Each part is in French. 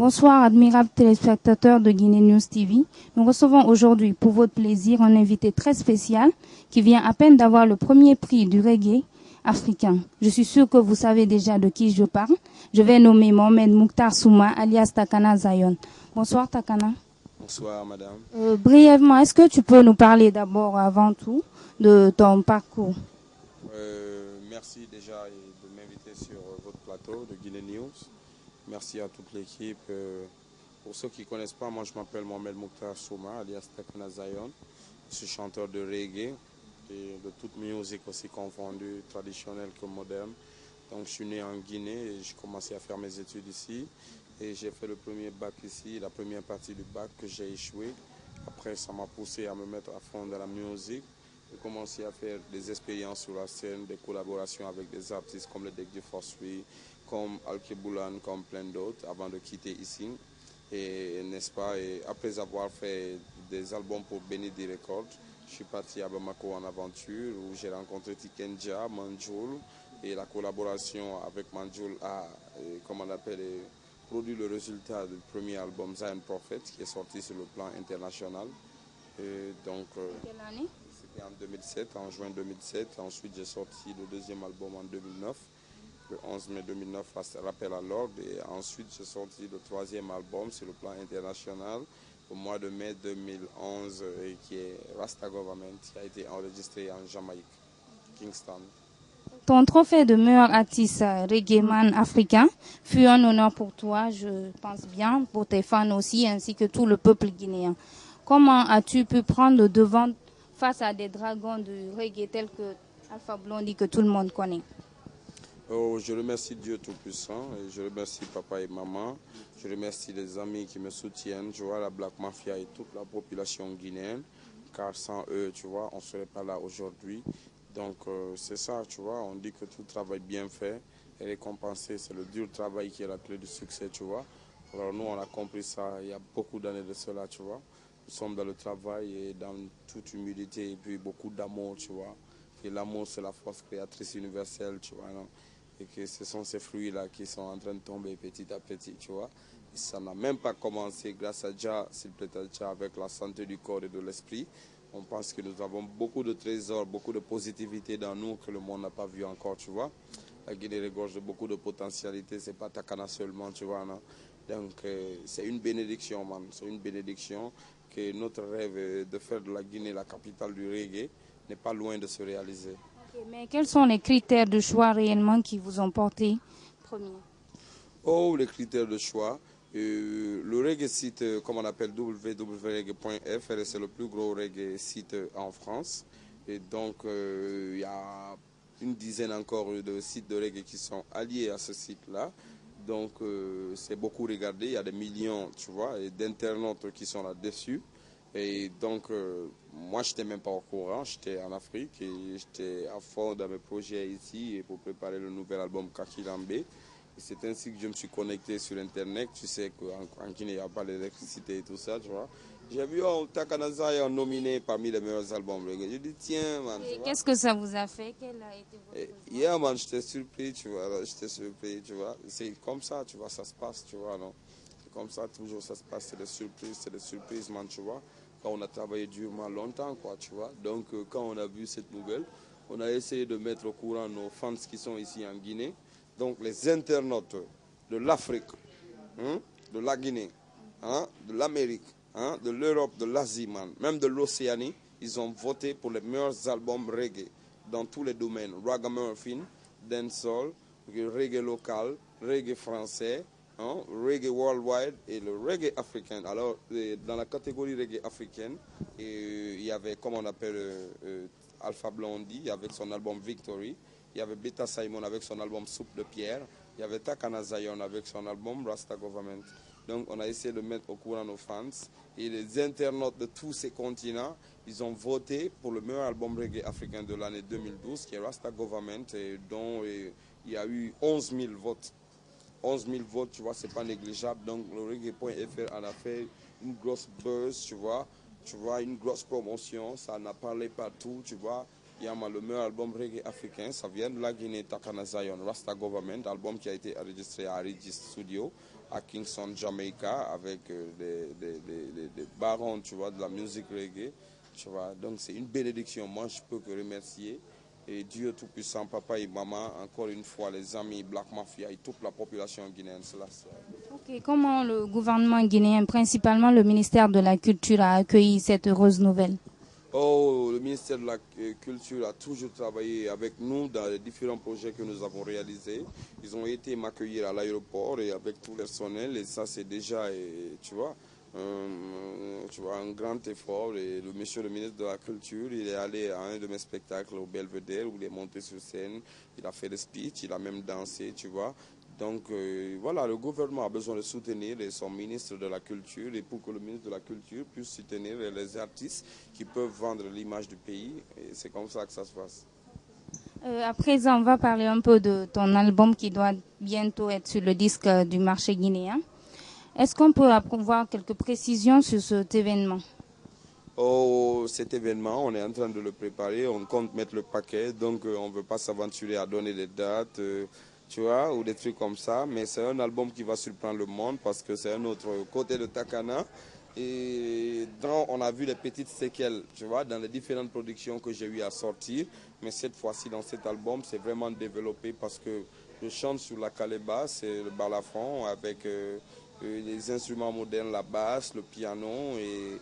Bonsoir, admirables téléspectateurs de Guinée News TV. Nous recevons aujourd'hui, pour votre plaisir, un invité très spécial qui vient à peine d'avoir le premier prix du reggae africain. Je suis sûr que vous savez déjà de qui je parle. Je vais nommer Mohamed Mouktar Souma, alias Takana Zion. Bonsoir Takana. Bonsoir madame. Brièvement, est-ce que tu peux nous parler d'abord, avant tout, de ton parcours? Merci déjà de m'inviter sur votre plateau de Guinée News. Merci à toute l'équipe. Pour ceux qui ne connaissent pas, moi je m'appelle Mohamed Mouktar Souma, alias Takana Zion. Je suis chanteur de reggae et de toute musique aussi confondue, traditionnelle comme moderne. Donc je suis né en Guinée et j'ai commencé à faire mes études ici. Et j'ai fait le premier bac ici, la première partie du bac que j'ai échoué. Après, ça m'a poussé à me mettre à fond dans la musique. J'ai commencé à faire des expériences sur la scène, des collaborations avec des artistes comme le Deck du Forsui, comme Alkeboulan, comme plein d'autres, avant de quitter ici. Et n'est-ce pas, et après avoir fait des albums pour Benidi Records, je suis parti à Bamako en aventure où j'ai rencontré Tikenja, Manjoul, et la collaboration avec Manjoul a, comme on appelle, produit le résultat du premier album Zion Prophet qui est sorti sur le plan international. Et donc, Quelle année? c'était en 2007, en juin 2007. Ensuite, j'ai sorti le deuxième album en 2009, le 11 mai 2009, Rappel à l'ordre. Et ensuite, j'ai sorti le troisième album sur le plan international au mois de mai 2011, qui est Rasta Government, qui a été enregistré en Jamaïque, Kingston. Ton trophée de meilleur artiste reggae man africain fut un honneur pour toi, je pense bien, pour tes fans aussi, ainsi que tout le peuple guinéen. Comment as-tu pu prendre le devant face à des dragons du reggae tels que Alpha Blondy que tout le monde connaît? Oh, je remercie Dieu Tout-Puissant, et je remercie papa et maman, je remercie les amis qui me soutiennent, tu vois, la Black Mafia et toute la population guinéenne, car sans eux, tu vois, on ne serait pas là aujourd'hui. Donc c'est ça, tu vois, on dit que tout travail bien fait est récompensé, c'est le dur travail qui est la clé du succès, tu vois. Alors nous, on a compris ça il y a beaucoup d'années de cela, tu vois. Nous sommes dans le travail et dans toute humilité et puis beaucoup d'amour, tu vois. Et l'amour, c'est la force créatrice universelle, tu vois, non? Et que ce sont ces fruits-là qui sont en train de tomber petit à petit, tu vois. Et ça n'a même pas commencé grâce à Jah, s'il plaît à Jah, avec la santé du corps et de l'esprit. On pense que nous avons beaucoup de trésors, beaucoup de positivité dans nous que le monde n'a pas vu encore, tu vois. La Guinée regorge de beaucoup de potentialités, c'est pas Takana seulement, tu vois, non. Donc c'est une bénédiction, man, c'est une bénédiction que notre rêve de faire de la Guinée la capitale du reggae n'est pas loin de se réaliser. Okay, mais quels sont les critères de choix réellement qui vous ont porté premier? Oh, les critères de choix. Le reggae site, comme on appelle www.reggae.fr, c'est le plus gros reggae site en France. Et donc, il y a une dizaine encore de sites de reggae qui sont alliés à ce site-là. Donc, c'est beaucoup regardé. Il y a des millions, tu vois, d'internautes qui sont là-dessus. Et donc, moi, je n'étais même pas au courant. J'étais en Afrique et j'étais à fond dans mes projets ici pour préparer le nouvel album Kakilambe. C'est ainsi que je me suis connecté sur Internet. Tu sais qu'en Guinée, il n'y a pas d'électricité et tout ça, tu vois. J'ai vu, oh, Takana Zion nominé parmi les meilleurs albums. J'ai dit, tiens, man. Et qu'est-ce que ça vous a fait? Quel a été votre choix? Yeah, man, j'étais surpris, tu vois. J'étais surpris, tu vois. C'est comme ça, tu vois, ça se passe, tu vois, non. C'est comme ça, toujours, ça se passe. C'est des surprises, man, tu vois. Quand on a travaillé durement longtemps, quoi, tu vois. Donc, quand on a vu cette nouvelle, on a essayé de mettre au courant nos fans qui sont ici en Guinée. Donc les internautes de l'Afrique, hein, de la Guinée, hein, de l'Amérique, hein, de l'Europe, de l'Asie, même de l'Océanie, ils ont voté pour les meilleurs albums reggae dans tous les domaines. Ragamuffin, dancehall, reggae local, reggae français, hein, reggae worldwide et le reggae africain. Alors dans la catégorie reggae africaine, il y avait, comme on appelle, Alpha Blondy avec son album Victory. Il y avait Beta Simon avec son album Soupe de Pierre. Il y avait Takana Zion avec son album Rasta Government. Donc on a essayé de mettre au courant nos fans. Et les internautes de tous ces continents, ils ont voté pour le meilleur album reggae africain de l'année 2012, qui est Rasta Government, dont il y a eu 11 000 votes. 11 000 votes, tu vois, c'est pas négligeable. Donc le reggae.fr en a fait une grosse buzz, tu vois, une grosse promotion. Ça en a parlé partout, tu vois. Le meilleur album reggae africain, ça vient de la Guinée, Takana Zion, Rasta Government, album qui a été enregistré à Regis Studio, à Kingston, Jamaica, avec des barons, tu vois, de la musique reggae, tu vois. Donc c'est une bénédiction, moi je peux que remercier. Et Dieu Tout-Puissant, papa et maman, encore une fois, les amis Black Mafia et toute la population guinéenne. Ok, comment le gouvernement guinéen, principalement le ministère de la Culture, a accueilli cette heureuse nouvelle? Oh, le ministère de la Culture a toujours travaillé avec nous dans les différents projets que nous avons réalisés. Ils ont été m'accueillir à l'aéroport et avec tout le personnel. Et ça, c'est déjà, tu vois, un grand effort. Et le monsieur le ministre de la Culture, il est allé à un de mes spectacles au Belvedere où il est monté sur scène. Il a fait le speech, il a même dansé, tu vois. Donc voilà, le gouvernement a besoin de soutenir son ministre de la Culture et pour que le ministre de la Culture puisse soutenir les artistes qui peuvent vendre l'image du pays. Et c'est comme ça que ça se passe. À présent, on va parler un peu de ton album qui doit bientôt être sur le disque du marché guinéen. Est-ce qu'on peut avoir quelques précisions sur cet événement? Oh, cet événement, on est en train de le préparer, on compte mettre le paquet, donc on ne veut pas s'aventurer à donner des dates. Tu vois, ou des trucs comme ça, mais c'est un album qui va surprendre le monde parce que c'est un autre côté de Takana. Et on a vu les petites séquelles, tu vois, dans les différentes productions que j'ai eu à sortir. Mais cette fois-ci, dans cet album, c'est vraiment développé parce que je chante sur la caleba, c'est le balafon avec les instruments modernes, la basse, le piano et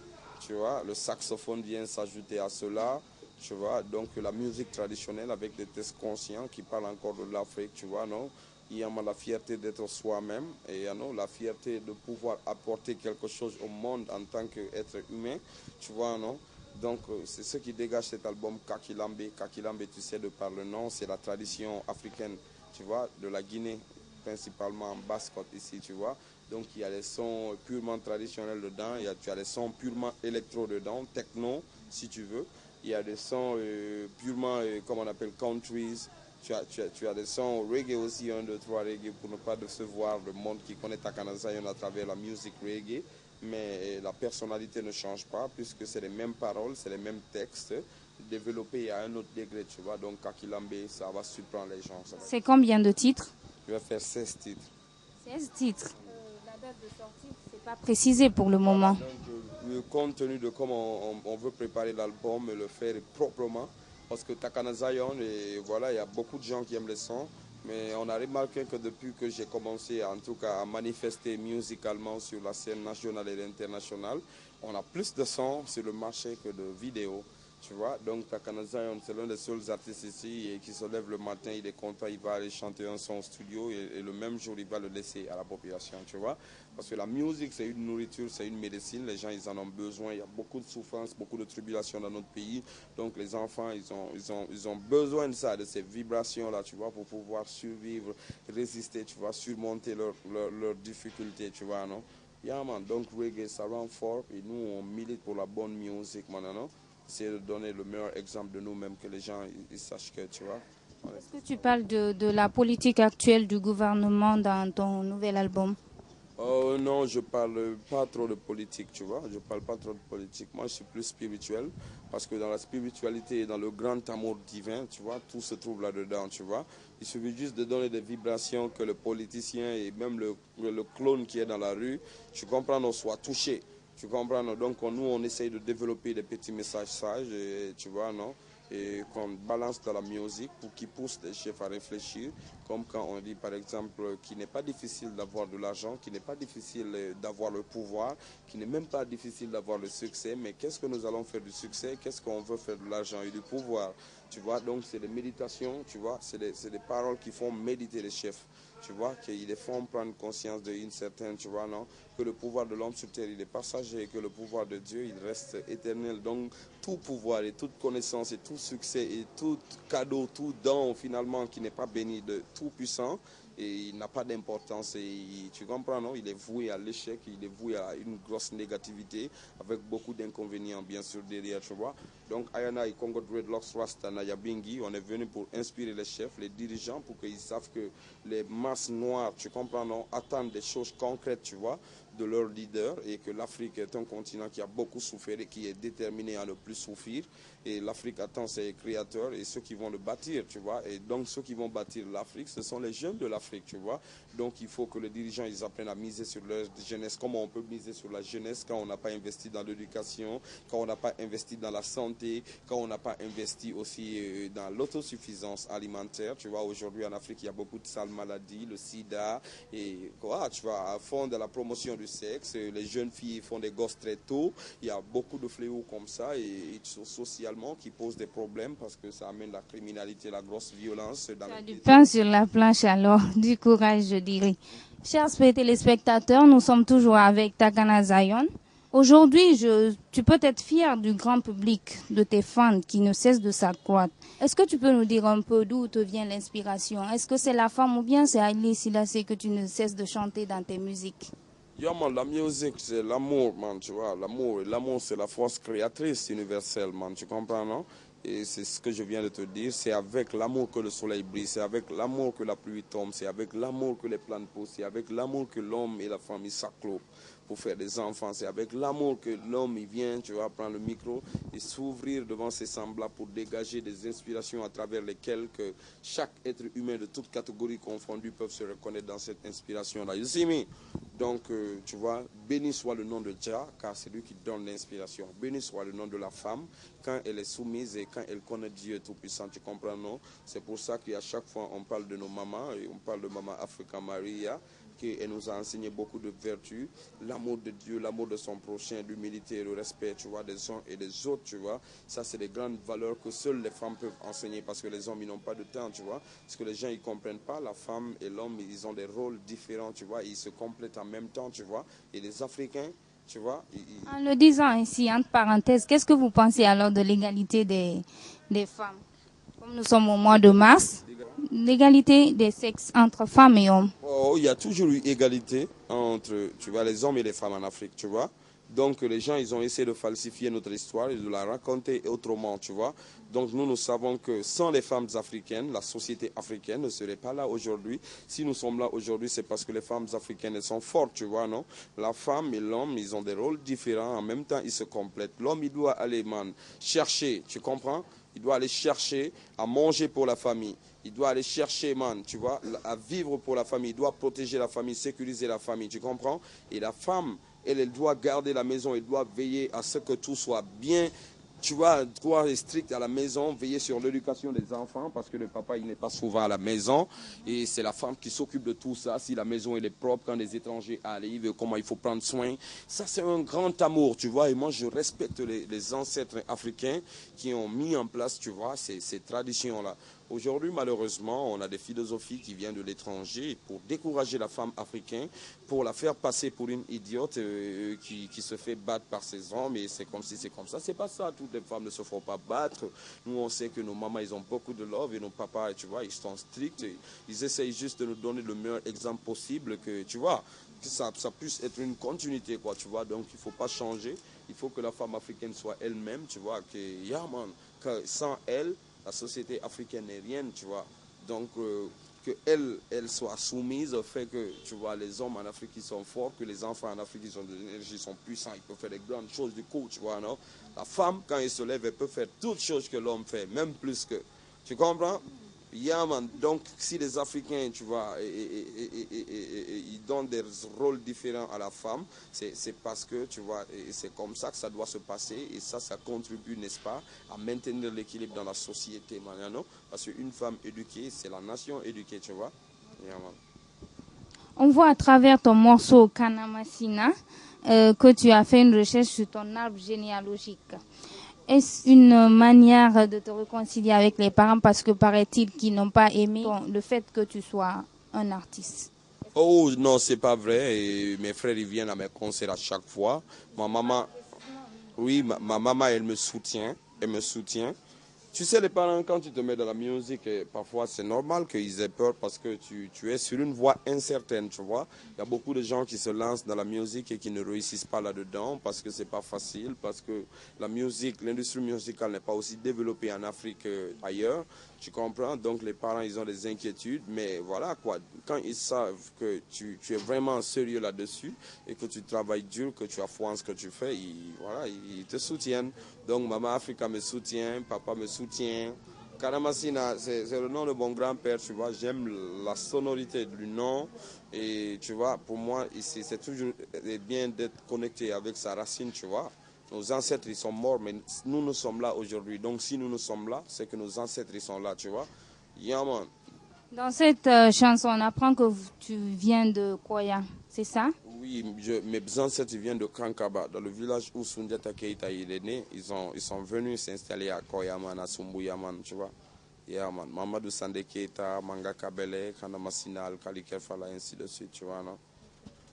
tu vois, le saxophone vient s'ajouter à cela. Tu vois, donc la musique traditionnelle avec des textes conscients qui parlent encore de l'Afrique, tu vois, non? Il y a la fierté d'être soi-même et non, la fierté de pouvoir apporter quelque chose au monde en tant qu'être humain, tu vois, non? Donc c'est ce qui dégage cet album Kakilambe. Kakilambe, tu sais de par le nom, c'est la tradition africaine, tu vois, de la Guinée, principalement en Basse-Côte ici, tu vois. Donc il y a des sons purement traditionnels dedans, tu as des sons purement électro dedans, techno si tu veux. Il y a des sons purement, comme on appelle, countries. Tu as des sons reggae aussi, 1, 2, 3 reggae, pour ne pas décevoir le monde qui connaît Takana Zion à travers la musique reggae. Mais la personnalité ne change pas, puisque c'est les mêmes paroles, c'est les mêmes textes, développés à un autre degré, tu vois. Donc Kakilambe, ça va surprendre les gens. C'est combien de titres? Je vais faire 16 titres. 16 titres. La date de sortie, c'est pas précisé pour le moment. Voilà, donc, compte tenu de comment on veut préparer l'album et le faire proprement, parce que Takana Zion, et voilà, il y a beaucoup de gens qui aiment les sons, mais on a remarqué que depuis que j'ai commencé en tout cas à manifester musicalement sur la scène nationale et internationale, on a plus de sons sur le marché que de vidéos. Tu vois, donc Takana Zion, c'est l'un des seuls artistes ici qui se lève le matin, il est content, il va aller chanter un son au studio et le même jour, il va le laisser à la population, tu vois. Parce que la musique, c'est une nourriture, c'est une médecine, les gens, ils en ont besoin, il y a beaucoup de souffrance, beaucoup de tribulations dans notre pays. Donc les enfants, ils ont besoin de ça, de ces vibrations-là, tu vois, pour pouvoir survivre, résister, tu vois, surmonter leurs difficultés, tu vois, non. Yeah, man, donc reggae, ça rend fort et nous, on milite pour la bonne musique, man, non. C'est de donner le meilleur exemple de nous-mêmes, que les gens ils sachent que, tu vois. Ouais. Est-ce que tu parles de la politique actuelle du gouvernement dans ton nouvel album? Oh non, je parle pas trop de politique, tu vois. Je parle pas trop de politique. Moi, je suis plus spirituel parce que dans la spiritualité et dans le grand amour divin, tu vois, tout se trouve là-dedans, tu vois. Il suffit juste de donner des vibrations que le politicien et même le clone qui est dans la rue, tu comprends, on soit touché. Tu comprends, non? Donc nous, on essaye de développer des petits messages sages, et, tu vois, non? Et qu'on balance dans la musique pour qu'ils poussent les chefs à réfléchir, comme quand on dit par exemple qu'il n'est pas difficile d'avoir de l'argent, qu'il n'est pas difficile d'avoir le pouvoir, qu'il n'est même pas difficile d'avoir le succès, mais qu'est-ce que nous allons faire du succès, qu'est-ce qu'on veut faire de l'argent et du pouvoir, tu vois, donc c'est des méditations, tu vois, c'est des paroles qui font méditer les chefs, tu vois, qu'ils les font prendre conscience d'une certaine, tu vois, non, que le pouvoir de l'homme sur terre, il est passager, et que le pouvoir de Dieu, il reste éternel, donc tout pouvoir et toute connaissance et tout succès et tout cadeau, tout don finalement qui n'est pas béni de tout puissant et il n'a pas d'importance et tu comprends, non? Il est voué à l'échec, il est voué à une grosse négativité avec beaucoup d'inconvénients bien sûr derrière, tu vois. Donc Ayana et Congo Dreadlocks Rasta Nayabingi, on est venu pour inspirer les chefs, les dirigeants pour qu'ils savent que les masses noires, tu comprends, non, attendent des choses concrètes, tu vois. de leurs leaders et que l'Afrique est un continent qui a beaucoup souffert et qui est déterminé à ne plus souffrir. Et l'Afrique attend ses créateurs et ceux qui vont le bâtir, tu vois. Et donc ceux qui vont bâtir l'Afrique, ce sont les jeunes de l'Afrique, tu vois. Donc il faut que les dirigeants, ils apprennent à miser sur leur jeunesse. Comment on peut miser sur la jeunesse quand on n'a pas investi dans l'éducation, quand on n'a pas investi dans la santé, quand on n'a pas investi aussi dans l'autosuffisance alimentaire, tu vois. Aujourd'hui en Afrique, il y a beaucoup de sales maladies, le sida, et quoi, tu vois, à fond de la promotion du sexe, les jeunes filles font des gosses très tôt, il y a beaucoup de fléaux comme ça, et socialement qui posent des problèmes parce que ça amène la criminalité, la grosse violence. Dans du pain sur la planche alors, du courage je dirais. Chers téléspectateurs, nous sommes toujours avec Takana Zion. Aujourd'hui, tu peux être fier du grand public, de tes fans qui ne cessent de s'accroître. Est-ce que tu peux nous dire un peu d'où te vient l'inspiration? Est-ce que c'est la femme ou bien c'est Haile Selassie que tu ne cesses de chanter dans tes musiques? Yeah, man, la musique, c'est l'amour, man, tu vois. L'amour, c'est la force créatrice universelle, man, tu comprends, non? Et c'est ce que je viens de te dire. C'est avec l'amour que le soleil brille, c'est avec l'amour que la pluie tombe, c'est avec l'amour que les plantes poussent, c'est avec l'amour que l'homme et la femme s'acclopent pour faire des enfants. C'est avec l'amour que l'homme, il vient, tu vois, prendre le micro et s'ouvrir devant ses semblables pour dégager des inspirations à travers lesquelles que chaque être humain de toute catégorie confondue peuvent se reconnaître dans cette inspiration-là. You see me? Donc, tu vois, béni soit le nom de Jah, car c'est lui qui donne l'inspiration. Béni soit le nom de la femme, quand elle est soumise et quand elle connaît Dieu Tout-Puissant, tu comprends, non? C'est pour ça qu'à chaque fois, on parle de nos mamans, et on parle de Maman Africa Maria, qu'elle nous a enseigné beaucoup de vertus, l'amour de Dieu, l'amour de son prochain, l'humilité et le respect, tu vois, des uns et des autres, tu vois. Ça, c'est des grandes valeurs que seules les femmes peuvent enseigner parce que les hommes, ils n'ont pas de temps, tu vois. Parce que les gens, ils ne comprennent pas, la femme et l'homme, ils ont des rôles différents, tu vois. Ils se complètent en même temps, tu vois. Et les Africains, tu vois. En le disant ici, entre parenthèses, qu'est-ce que vous pensez alors de l'égalité des femmes? Comme nous sommes au mois de mars, l'égalité des sexes entre femmes et hommes. Oh, il y a toujours eu égalité entre, tu vois, les hommes et les femmes en Afrique, tu vois. Donc les gens, ils ont essayé de falsifier notre histoire et de la raconter autrement, tu vois. Donc nous savons que sans les femmes africaines, la société africaine ne serait pas là aujourd'hui. Si nous sommes là aujourd'hui, c'est parce que les femmes africaines, elles sont fortes, tu vois, non? La femme et l'homme, ils ont des rôles différents. En même temps, ils se complètent. L'homme, il doit aller, man, chercher, tu comprends? Il doit aller chercher à manger pour la famille. Il doit aller chercher, man, tu vois, à vivre pour la famille. Il doit protéger la famille, sécuriser la famille, tu comprends? Et la femme, elle doit garder la maison, elle doit veiller à ce que tout soit bien. Tu vois, droit et strict à la maison, veiller sur l'éducation des enfants parce que le papa, il n'est pas souvent à la maison. Et c'est la femme qui s'occupe de tout ça. Si la maison, elle est propre, quand les étrangers arrivent, comment il faut prendre soin. Ça, c'est un grand amour, tu vois. Et moi, je respecte les ancêtres africains qui ont mis en place, tu vois, ces traditions-là. Aujourd'hui, malheureusement, on a des philosophies qui viennent de l'étranger pour décourager la femme africaine, pour la faire passer pour une idiote qui se fait battre par ses hommes et c'est comme si c'est comme ça. C'est pas ça, toutes les femmes ne se font pas battre. Nous, on sait que nos mamans, ils ont beaucoup de love et nos papas, tu vois, ils sont stricts. Ils essayent juste de nous donner le meilleur exemple possible que, tu vois, que ça puisse être une continuité, quoi, tu vois. Donc, il ne faut pas changer. Il faut que la femme africaine soit elle-même, tu vois, que sans elle, la société africaine n'est rien, tu vois. Donc, qu'elle soit soumise au fait que, tu vois, les hommes en Afrique, ils sont forts, que les enfants en Afrique, ils ont de l'énergie, ils sont puissants, ils peuvent faire des grandes choses du coup, tu vois, non? La femme, quand elle se lève, elle peut faire toutes choses que l'homme fait, même plus que. Tu comprends? Yeah, man. Donc, si les Africains, tu vois, ils donnent des rôles différents à la femme, c'est parce que, tu vois, c'est comme ça que ça doit se passer. Et ça contribue, n'est-ce pas, à maintenir l'équilibre dans la société, man, non? Parce qu'une femme éduquée, c'est la nation éduquée, tu vois. Yeah, man. On voit à travers ton morceau Kanamasina que tu as fait une recherche sur ton arbre généalogique. Est-ce une manière de te réconcilier avec les parents parce que paraît-il qu'ils n'ont pas aimé le fait que tu sois un artiste? Oh non, c'est pas vrai. Et mes frères, ils viennent à mes concerts à chaque fois. Ma maman, oui, ma maman, elle me soutient. Elle me soutient. Tu sais, les parents, quand tu te mets dans la musique, parfois c'est normal qu'ils aient peur parce que tu es sur une voie incertaine, tu vois. Il y a beaucoup de gens qui se lancent dans la musique et qui ne réussissent pas là-dedans parce que c'est pas facile, parce que la musique, l'industrie musicale n'est pas aussi développée en Afrique qu'ailleurs. Tu comprends? Donc les parents, ils ont des inquiétudes, mais voilà quoi. Quand ils savent que tu es vraiment sérieux là-dessus et que tu travailles dur, que tu as foi en ce que tu fais, ils te soutiennent. Donc Maman Africa me soutient, papa me soutient. Karamasina, c'est le nom de mon grand-père, tu vois. J'aime la sonorité du nom et tu vois, pour moi, ici, c'est toujours bien d'être connecté avec sa racine, tu vois. Nos ancêtres, ils sont morts, mais nous sommes là aujourd'hui. Donc, si nous sommes là, c'est que nos ancêtres, ils sont là, tu vois. Yeah, man. Dans cette chanson, on apprend que tu viens de Koya, c'est ça? Oui, mes ancêtres ils viennent de Kankaba, dans le village où Sundiata Keita il est né. Ils sont venus s'installer à Koyaman, à Sumbuyaman, tu vois. Yeah, man. Mamadou Sande Keita, Manga Kabele, Kandamasina, Alkali Kefala, ainsi de suite, tu vois, non?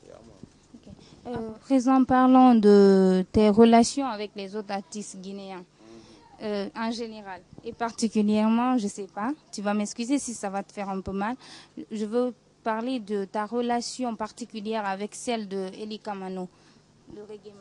Yeah, man. À présent, parlons de tes relations avec les autres artistes guinéens en général. Et particulièrement, je ne sais pas, tu vas m'excuser si ça va te faire un peu mal. Je veux parler de ta relation particulière avec celle de Eli Kamano, le reggae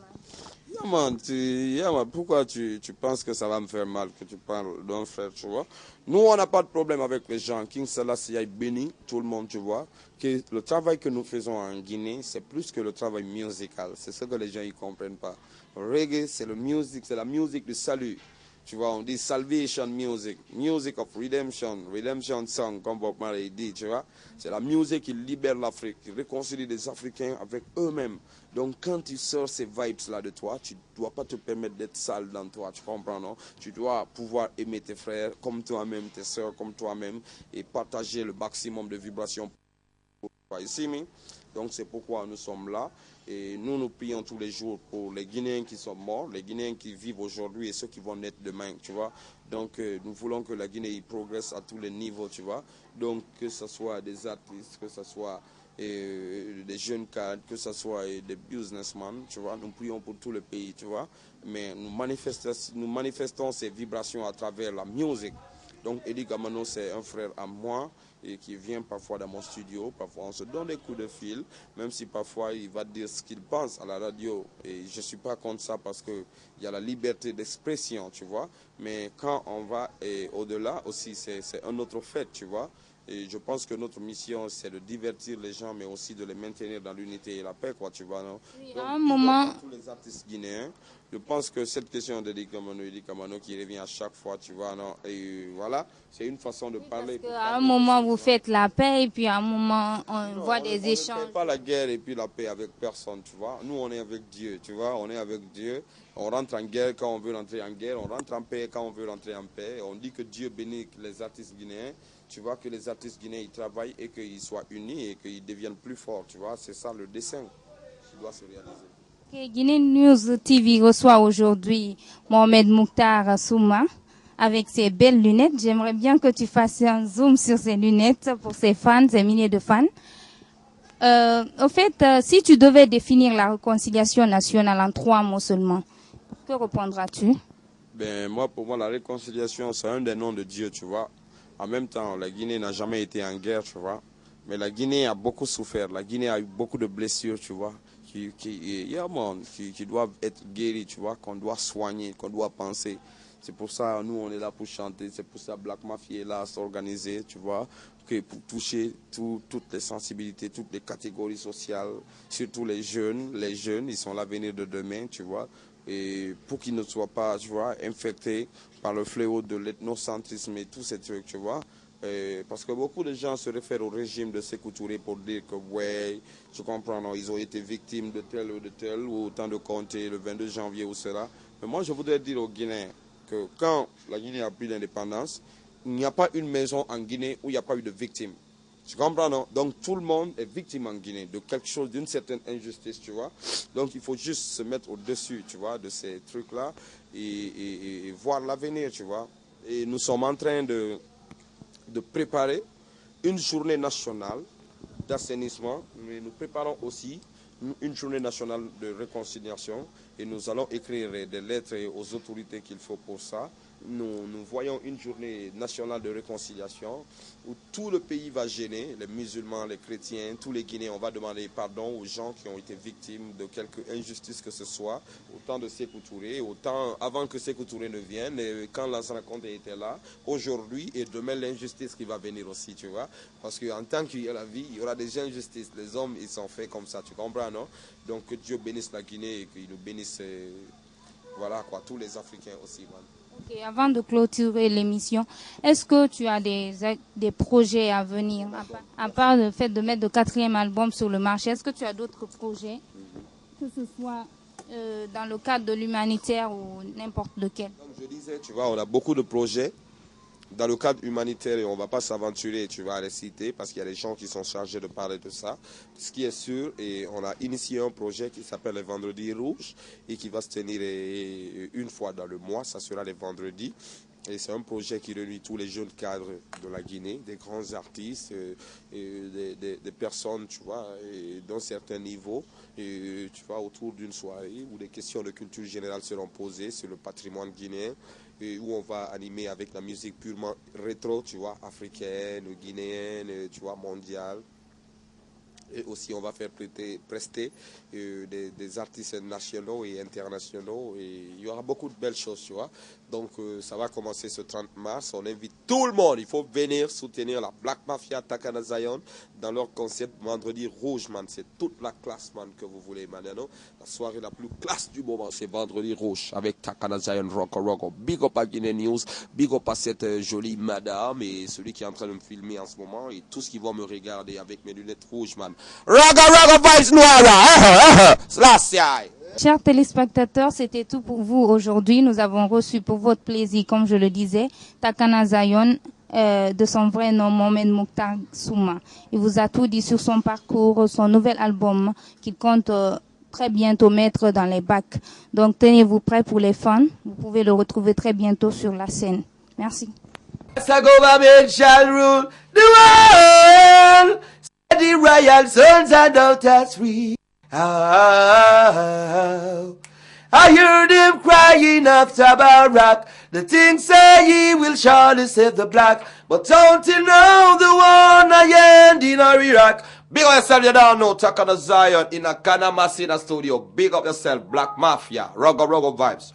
man. Yeah, man. Pourquoi tu penses que ça va me faire mal que tu parles d'un frère, tu vois? Nous, on n'a pas de problème avec les gens. King Selassie a béni tout le monde, tu vois. Que le travail que nous faisons en Guinée, c'est plus que le travail musical. C'est ce que les gens ne comprennent pas. Le reggae, c'est la musique du salut. Tu vois, on dit salvation music, music of redemption, redemption song, comme Bob Marley dit, tu vois. C'est la musique qui libère l'Afrique, qui réconcilie les Africains avec eux-mêmes. Donc, quand tu sors ces vibes-là de toi, tu ne dois pas te permettre d'être sale dans toi, tu comprends, non? Tu dois pouvoir aimer tes frères comme toi-même, tes soeurs comme toi-même, et partager le maximum de vibrations. Ici, donc c'est pourquoi nous sommes là et nous prions tous les jours pour les Guinéens qui sont morts, les Guinéens qui vivent aujourd'hui et ceux qui vont naître demain, tu vois. Donc nous voulons que la Guinée progresse à tous les niveaux, tu vois. Donc que ce soit des artistes, que ce soit des jeunes cadres, que ce soit des businessmen, tu vois. Nous prions pour tout le pays, tu vois. Mais nous manifestons ces vibrations à travers la musique. Donc Eli Kamano, c'est un frère à moi et qui vient parfois dans mon studio. Parfois, on se donne des coups de fil, même si parfois il va dire ce qu'il pense à la radio. Et je ne suis pas contre ça parce qu'il y a la liberté d'expression, tu vois. Mais quand on va au-delà aussi, c'est un autre fait, tu vois. Et je pense que notre mission, c'est de divertir les gens, mais aussi de les maintenir dans l'unité et la paix, quoi, tu vois, non? Oui, Donc, à un moment... tous les artistes guinéens, je pense que cette question d'Eli Kamano qui revient à chaque fois, tu vois, non? Et voilà, c'est une façon de parler. Parce qu'à un moment, vous faites la paix et puis à un moment, on voit des échanges. On ne fait pas la guerre et puis la paix avec personne, tu vois. Nous, on est avec Dieu, tu vois, on est avec Dieu. On rentre en guerre quand on veut rentrer en guerre, on rentre en paix quand on veut rentrer en paix. On dit que Dieu bénit les artistes guinéens. Tu vois que les artistes guinéens, ils travaillent et qu'ils soient unis et qu'ils deviennent plus forts, tu vois. C'est ça le dessin qui doit se réaliser. Okay, Guinée News TV reçoit aujourd'hui Mohamed Mouktar Souma avec ses belles lunettes. J'aimerais bien que tu fasses un zoom sur ses lunettes pour ses fans, ses milliers de fans. Au fait, si tu devais définir la réconciliation nationale en 3 mots seulement, que répondras-tu? Ben, moi, pour moi, la réconciliation, c'est un des noms de Dieu, tu vois. En même temps, la Guinée n'a jamais été en guerre, tu vois. Mais la Guinée a beaucoup souffert. La Guinée a eu beaucoup de blessures, tu vois, qui doivent être guéries, tu vois, qu'on doit soigner, qu'on doit penser. C'est pour ça, nous, on est là pour chanter. C'est pour ça, Black Mafia est là à s'organiser, tu vois, pour toucher toutes les sensibilités, toutes les catégories sociales, surtout les jeunes. Les jeunes, ils sont l'avenir de demain, tu vois. Et pour qu'ils ne soient pas, tu vois, infectés par le fléau de l'ethnocentrisme et tous ces trucs, tu vois. Parce que beaucoup de gens se réfèrent au régime de Sékou Touré pour dire que, ouais, tu comprends, non, ils ont été victimes de tel ou de tel, ou autant de Comté, le 22 janvier ou cela. Mais moi, je voudrais dire aux Guinéens que quand la Guinée a pris l'indépendance, il n'y a pas une maison en Guinée où il n'y a pas eu de victimes. Tu comprends, non? Donc tout le monde est victime en Guinée de quelque chose, d'une certaine injustice, tu vois. Donc il faut juste se mettre au-dessus, tu vois, de ces trucs-là et voir l'avenir, tu vois. Et nous sommes en train de préparer une journée nationale d'assainissement, mais nous préparons aussi une journée nationale de réconciliation et nous allons écrire des lettres aux autorités qu'il faut pour ça nous voyons une journée nationale de réconciliation où tout le pays va gêner, les musulmans, les chrétiens, tous les Guinéens. On va demander pardon aux gens qui ont été victimes de quelque injustice que ce soit, au temps de Sékou Touré, autant avant que Sékou Touré ne vienne, quand Lansana Conté était là, aujourd'hui et demain l'injustice qui va venir aussi, tu vois. Parce qu'en tant qu'il y a la vie, il y aura des injustices. Les hommes, ils sont faits comme ça, tu comprends, non? Donc que Dieu bénisse la Guinée et qu'il nous bénisse, voilà quoi, tous les Africains aussi, man. Ok, avant de clôturer l'émission, est-ce que tu as des projets à venir, à part le fait de mettre le 4e album sur le marché? Est-ce que tu as d'autres projets, que ce soit dans le cadre de l'humanitaire ou n'importe lequel? Comme je disais, tu vois, on a beaucoup de projets dans le cadre humanitaire et on ne va pas s'aventurer, tu vois, à les citer parce qu'il y a des gens qui sont chargés de parler de ça. Ce qui est sûr, et on a initié un projet qui s'appelle les Vendredis Rouges et qui va se tenir une fois dans le mois, ça sera les vendredis. Et c'est un projet qui réunit tous les jeunes cadres de la Guinée, des grands artistes, des personnes, tu vois, d'un certain niveau, tu vois, autour d'une soirée où des questions de culture générale seront posées sur le patrimoine guinéen, où on va animer avec la musique purement rétro, tu vois, africaine, guinéenne, tu vois, mondiale. Et aussi, on va faire prester des artistes nationaux et internationaux. Et il y aura beaucoup de belles choses, tu vois. Donc, ça va commencer ce 30 mars. On invite tout le monde. Il faut venir soutenir la Black Mafia Takana Zion dans leur concept Vendredi Rouge, man. C'est toute la classe, man, que vous voulez, man. La soirée la plus classe du moment, c'est Vendredi Rouge avec Takana Zion Rocco. Big up à Guinée News. Big up à cette jolie madame et celui qui est en train de me filmer en ce moment. Et tous qui vont me regarder avec mes lunettes rouges, man. Rogo vibes noires. Chers téléspectateurs, c'était tout pour vous aujourd'hui. Nous avons reçu pour votre plaisir, comme je le disais, Takana Zion, de son vrai nom, Mohamed Mokhtar Souma. Il vous a tout dit sur son parcours, son nouvel album qu'il compte très bientôt mettre dans les bacs. Donc tenez-vous prêts pour les fans. Vous pouvez le retrouver très bientôt sur la scène. Merci. The royal sons and daughters free. Oh, I hear them crying after Barack. The king say he will surely save the black. But don't you know the one I end in Iraq? Big up yourself, you don't know. Takana Zion in a Kana Masina studio. Big up yourself, Black Mafia. Rogo vibes.